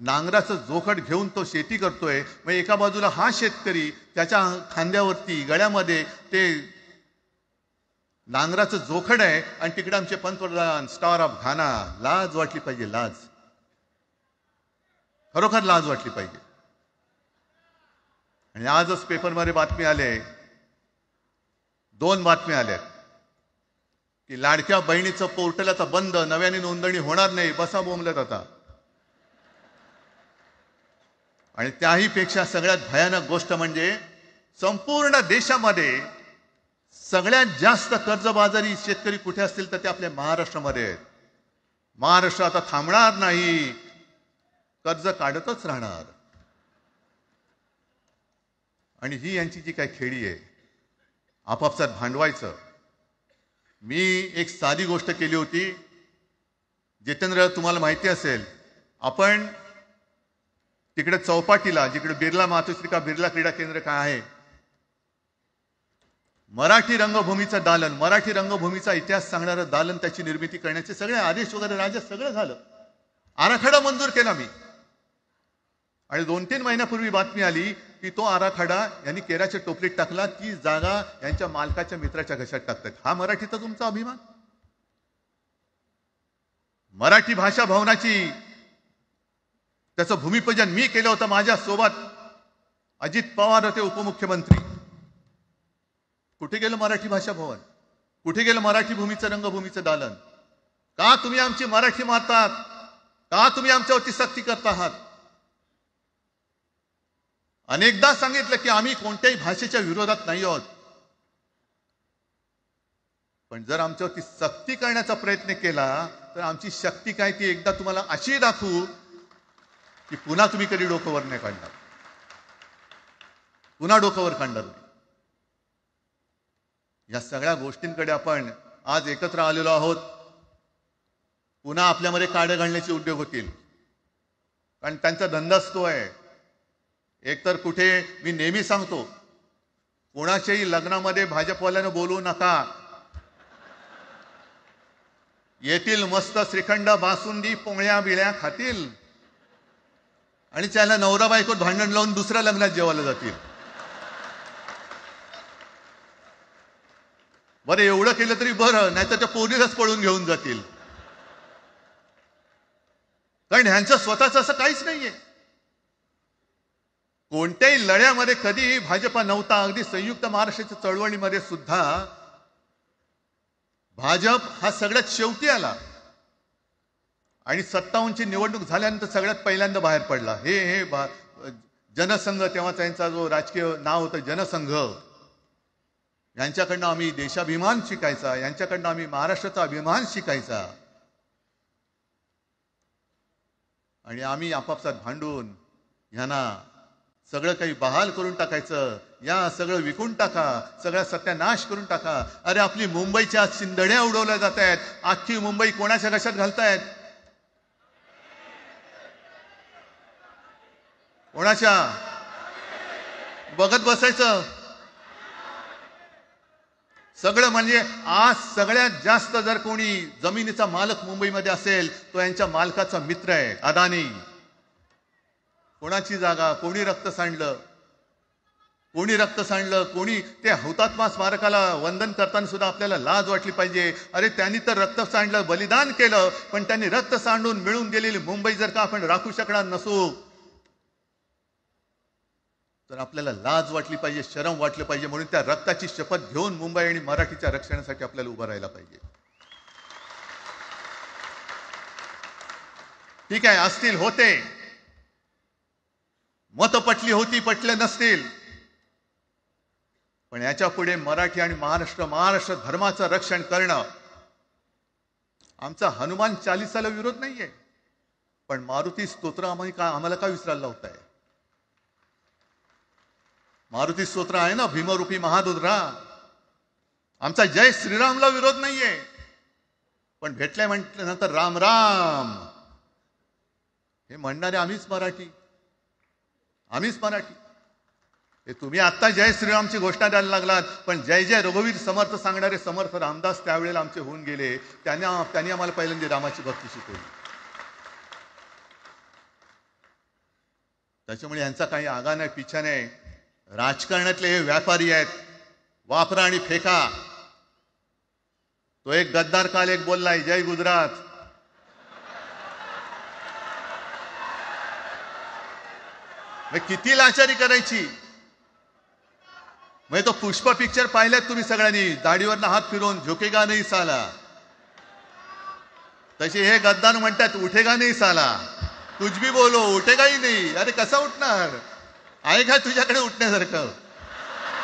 नांगराचं जोखड घेऊन तो शेती करतोय. मग एका बाजूला हा शेतकरी त्याच्या खांद्यावरती गळ्यामध्ये ते नांगराचं जोखड आहे आणि तिकडे आमचे पंतप्रधान स्टार ऑफ घाना. लाज वाटली पाहिजे, लाज, खरोखर लाज वाटली पाहिजे. आणि आजच पेपरमध्ये बातमी आले, 2 बातम्या आल्या की लाडक्या बहिणीचं पोर्टल आता बंद, नव्याने नोंदणी होणार नाही. बसा बोंबलत आता. आणि त्याही पेक्षा सगळ्यात भयानक गोष्ट म्हणजे संपूर्ण देशामध्ये सगळ्यात जास्त कर्जबाजारी शेतकरी कुठे असतील तर ते आपल्या महाराष्ट्रामध्ये आहेत. महाराष्ट्र आता थांबणार नाही, कर्ज काढतच राहणार. आणि ही यांची जी काही खेळी आहे, आपापसात भांडवायचं. मी एक साधी गोष्ट केली होती. जितेंद्र, तुम्हाला माहिती असेल, आपण तिकडे चौपाटीला, जिकडे बिर्ला मातोश्री बिर्ला क्रीडा केंद्र काय आहे, मराठी रंगभूमीचं दालन, मराठी रंगभूमीचा इतिहास सांगणारं दालन, त्याची निर्मिती करण्याचे सगळे आदेश वगैरे राज्यात सगळं झालं. आराखडा मंजूर केला मी. आणि 2-3 महिन्यापूर्वी बातमी आली की तो आराखडा यांनी केराच्या टोपलीत टाकला. ती जागा यांच्या मालकाच्या मित्राच्या घशात टाकतात. हा मराठीचा तुमचा अभिमान? मराठी भाषा भवनाची त्याचं भूमिपूजन मी केलं होतं. माझ्या सोबत अजित पवार होते, उपमुख्यमंत्री. कुठे गेलं मराठी भाषा भवन? कुठे गेलं मराठी भूमीचं रंगभूमीचं दालन? का तुम्ही आमची मराठी मारतात? का तुम्ही आमच्यावरती सक्ती करता आहात? अनेकदा सांगितलं की आम्ही कोणत्याही भाषेच्या विरोधात नाही आहोत, पण जर आमच्यावरती सक्ती करण्याचा प्रयत्न केला तर आमची शक्ती काय ती एकदा तुम्हाला अशी दाखवू की पुन्हा तुम्ही कधी डोकं वर नाही काढणार, पुन्हा डोकं वर काढणार नाही. या सगळ्या गोष्टींकडे आपण आज एकत्र आलेलो आहोत. पुन्हा आपल्यामध्ये काड्या घालण्याचे उद्योग होतील, कारण त्यांचा धंदाच तो आहे. एकतर कुठे, मी नेहमी सांगतो, कोणाच्याही लग्नामध्ये भाजपवाल्यानं बोलू नका. येतील मस्त श्रीखंड, बासुंदी, पोळ्या बिळ्या खातील आणि त्याला नवरा बायकोत भांडण लावून दुसऱ्या लग्नात जेवायला जातील. बरं, एवढं केलं तरी बरं, नाही तर त्या पोरीलाच पळून घेऊन जातील. कारण ह्यांचं स्वतःच असं काहीच नाहीये. कोणत्याही लढ्यामध्ये कधी भाजपा नव्हता. अगदी संयुक्त महाराष्ट्राच्या चळवळीमध्ये सुद्धा भाजप हा सगळ्यात शेवटी आला. आणि 57ची निवडणूक झाल्यानंतर सगळ्यात पहिल्यांदा बाहेर पडला. हे जनसंघ, तेव्हा त्यांचा जो राजकीय नाव होतं जनसंघ, यांच्याकडनं आम्ही देशाभिमान शिकायचा, यांच्याकडनं आम्ही महाराष्ट्राचा अभिमान शिकायचा. आणि आम्ही आपापसात भांडून ह्यांना सगळं काही बहाल करून टाकायचं, या सगळं विकून टाका, सगळा सत्यानाश करून टाका. अरे आपली मुंबईच्या शिंदड्या उडवल्या जात आहेत. अख्खी मुंबई कोणाच्या घशात घालतायत? कोणाच्या? बघत बसायचं सगळं. म्हणजे आज सगळ्यात जास्त जर कोणी जमिनीचा मालक मुंबईमध्ये असेल तो यांच्या मालकाचा मित्र आहे, अदानी. कोणाची जागा? कोणी रक्त सांडलं? कोणी ते हुतात्मा स्मारकाला वंदन करताना सुद्धा आपल्याला लाज वाटली पाहिजे. अरे त्यांनी तर रक्त सांडलं, बलिदान केलं, पण त्यांनी रक्त सांडून मिळून गेलेली मुंबई जर का आपण राखू शकणार नसू तर आपल्याला लाज वाटली पाहिजे, शरम वाटलं पाहिजे. म्हणून त्या रक्ताची शपथ घेऊन मुंबई आणि मराठीच्या रक्षणासाठी आपल्याला उभं राहायला पाहिजे. ठीक आहे, असतील, होते मत, पटली होती, पटले नसतील, पण याच्या पुढे मराठी आणि महाराष्ट्र धर्माचं रक्षण करणं. आमचा हनुमान चालीसाला विरोध नाहीये, पण मारुती स्तोत्र आम्हाला का विसरायला लावताय? मारुती स्तोत्र आहे ना, भीमरूपी महारुद्रा. आमचा जय श्रीरामला विरोध नाहीये, पण भेटल्या म्हटल्यानंतर राम राम हे म्हणणारे आम्हीच मराठी. हे तुम्ही आता जय श्रीरामची घोषणा द्यायला लागलात, पण जय जय रघुवीर समर्थ सांगणारे समर्थ रामदास त्यावेळेला आमचे होऊन गेले. त्यांनी आम्हाला पहिल्यांदा रामाची भक्ती शिकवली. त्याच्यामुळे यांचा काही आगा नाही, पिछा नाही. राजकारणातले हे व्यापारी आहेत, वापरा आणि फेका. तो एक गद्दार काल एक बोललाय, जय गुजरात. किती लाचारी करायची? म्हणजे तो पुष्पा पिक्चर पाहिलात तुम्ही सगळ्यांनी, दाढीवरनं हात फिरवून, झुकेगा नाही साला. तसे हे गद्दार म्हणतात, उठेगा नाही साला, कुछ भी बोलो उठेगा ही नाही. अरे कसा उठणार? आहे का तुझ्याकडे उठण्यासारखं?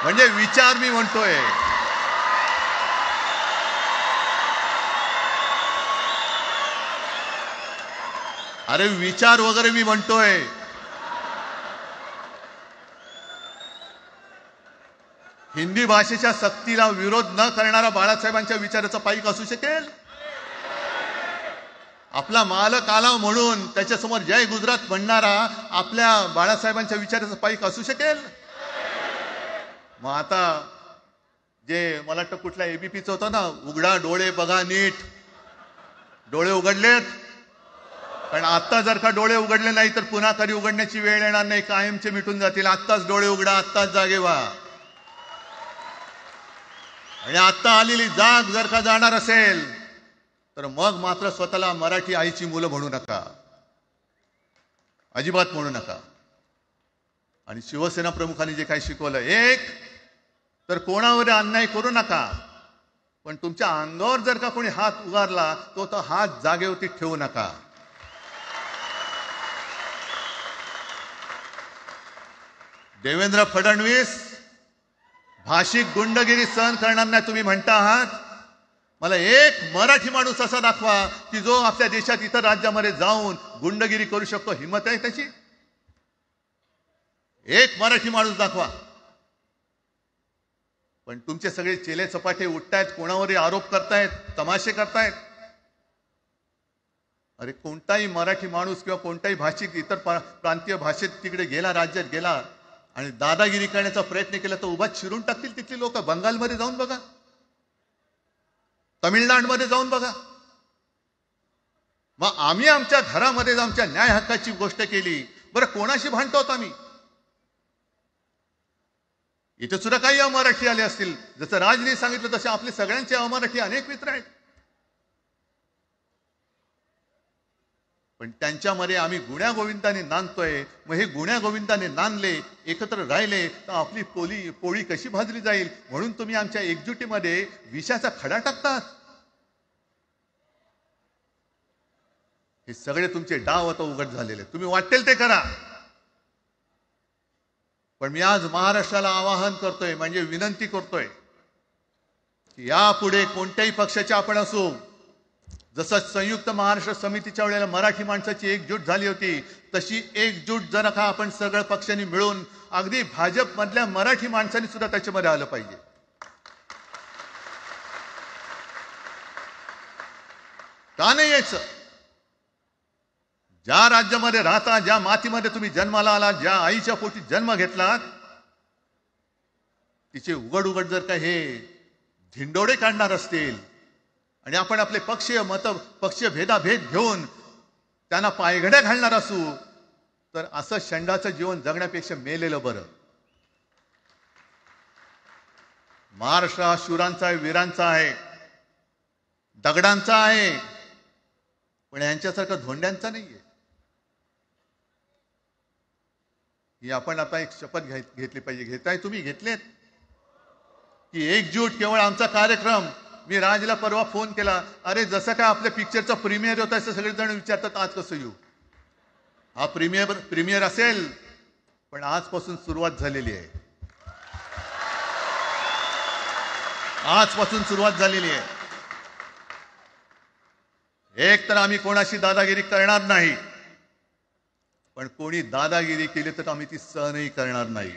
म्हणजे विचार मी म्हणतोय. अरे विचार वगैरे मी म्हणतोय. हिंदी भाषेच्या सक्तीला विरोध न करणारा बाळासाहेबांच्या विचाराचा पाईक असू शकेल? आपला मालक आला म्हणून त्याच्यासमोर जय गुजरात म्हणणारा आपल्या बाळासाहेबांच्या विचाराचा पाईक असू शकेल? मग आता जे मला वाटतं कुठल्या एबीपीचं होतं ना, उघडा डोळे बघा नीट. डोळे उघडलेत, पण आता जर का डोळे उघडले नाही तर पुन्हा कधी उघडण्याची वेळ येणार नाही, कायमचे मिटून जातील. आत्ताच डोळे उघडा, आत्ताच जागे व्हा. आणि आत्ता आलेली जाग जर का जाणार असेल तर मग मात्र स्वतःला मराठी आईची मुलं म्हणू नका, अजिबात म्हणू नका. आणि शिवसेना प्रमुखांनी जे काही शिकवलं, एक तर कोणावर अन्याय करू नका, पण तुमच्या अंगावर जर का कोणी हात उगारला तो हात जागेवरती ठेवू नका. देवेंद्र फडणवीस भाषिक गुंडगिरी सहन करणार नाही तुम्ही म्हणता आहात. मला एक मराठी माणूस असा दाखवा की जो आपल्या देशात इतर राज्यामध्ये जाऊन गुंडगिरी करू शकतो, हिंमत आहे त्याची? एक मराठी माणूस दाखवा. पण तुमचे सगळे चेले चपाटे उठतायत, कोणावरही आरोप करतायत, तमाशे करतायत. अरे कोणताही मराठी माणूस किंवा कोणताही भाषिक इतर प्रांतीय भाषेत तिकडे गेला, राज्यात गेला आणि दादागिरी करण्याचा प्रयत्न केला तर उभा चिरून टाकतील तिथली लोक. बंगालमध्ये जाऊन बघा, तमिळनाडूमध्ये जाऊन बघा. मग आम्ही आमच्या घरामध्ये आमच्या न्याय हक्काची गोष्ट केली, बरं कोणाशी भांडतो आम्ही? इथे सुद्धा काही अमराठी आले असतील, जसं राजने सांगितलं तसे आपले सगळ्यांचे अमराठी अनेक मित्र आहेत, पण त्यांच्यामध्ये आम्ही गुण्यागोविंदाने नांदतोय. मग हे गुण्यागोविंदाने नांदले, एकत्र राहिले तर आपली पोळी कशी भाजली जाईल? म्हणून तुम्ही आमच्या एकजुटीमध्ये विषाचा खडा टाकतात. हे सगळे तुमचे डाव आता उघड झालेले. तुम्ही वाटेल ते करा, पण मी आज महाराष्ट्राला आवाहन करतोय, म्हणजे विनंती करतोय की यापुढे कोणत्याही पक्षाचे आपण असू, जसं संयुक्त महाराष्ट्र समितीच्या वेळेला मराठी माणसाची एकजूट झाली होती, तशी एकजूट जर का आपण सगळ्या पक्षांनी मिळून, अगदी भाजपमधल्या मराठी माणसांनी सुद्धा त्याच्यामध्ये आलं पाहिजे. का नाही यायचं? ज्या राज्यामध्ये राहता, ज्या मातीमध्ये तुम्ही जन्माला आलात, ज्या आईच्या पोटी जन्म घेतलात, तिचे उघड उघड जर का हे धिंडोडे काढणार असतील आणि आपण आपले पक्षीय भेदाभेद घेऊन त्यांना पायघड्या घालणार असू, तर असं शंडाचं जीवन जगण्यापेक्षा मेलेलं बरं. महाराष्ट्र हा शूरांचा आहे, वीरांचा आहे, दगडांचा आहे, पण यांच्यासारखं धोंड्यांचा नाहीये. ही आपण आता एक शपथ घेतली पाहिजे. घेताय तुम्ही? घेतलेत की एकजूट केवळ आमचा कार्यक्रम. मी राजला परवा फोन केला, अरे जसं काय आपल्या पिक्चरचा प्रीमियर होता असं सगळेजण विचारतात आज कसं येऊ. हा प्रीमियर असेल, पण आजपासून सुरुवात झालेली आहे. आजपासून सुरुवात झालेली आहे. एक तर आम्ही कोणाशी दादागिरी करणार नाही, पण कोणी दादागिरी केली तर आम्ही ती सहनही करणार नाही.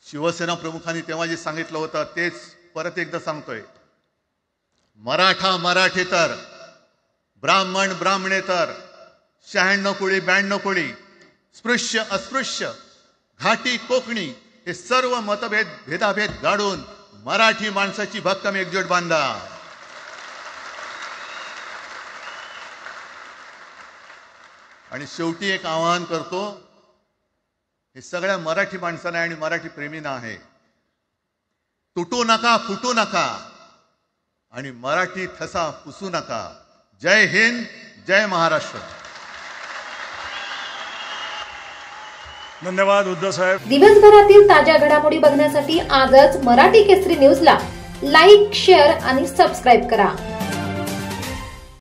शिवसेना प्रमुखांनी तेव्हा जे सांगितलं होतं तेच परत एकदा सांगतोय. मराठा मराठेतर, ब्राह्मण ब्राह्मणेतर, 96 कोळी 92 कोळी, स्पृश्य अस्पृश्य, घाटी कोकणी, हे सर्व भेदाभेद गाडून मराठी माणसाची भक्कम एकजूट बांधा. आणि शेवटी एक आवाहन करतो, हे सगळ्या मराठी माणसांना आणि मराठी प्रेमींना आहे, तुटू नका, फुटू नका आणि मराठी ठसा पुसू नका. जय हिंद, जय महाराष्ट्र. धन्यवाद उद्धव साहेब. दिवसभरातील ताज्या घडामोडी बघण्यासाठी आजच मराठी केसरी न्यूजला लाईक, शेअर आणि सबस्क्राईब करा.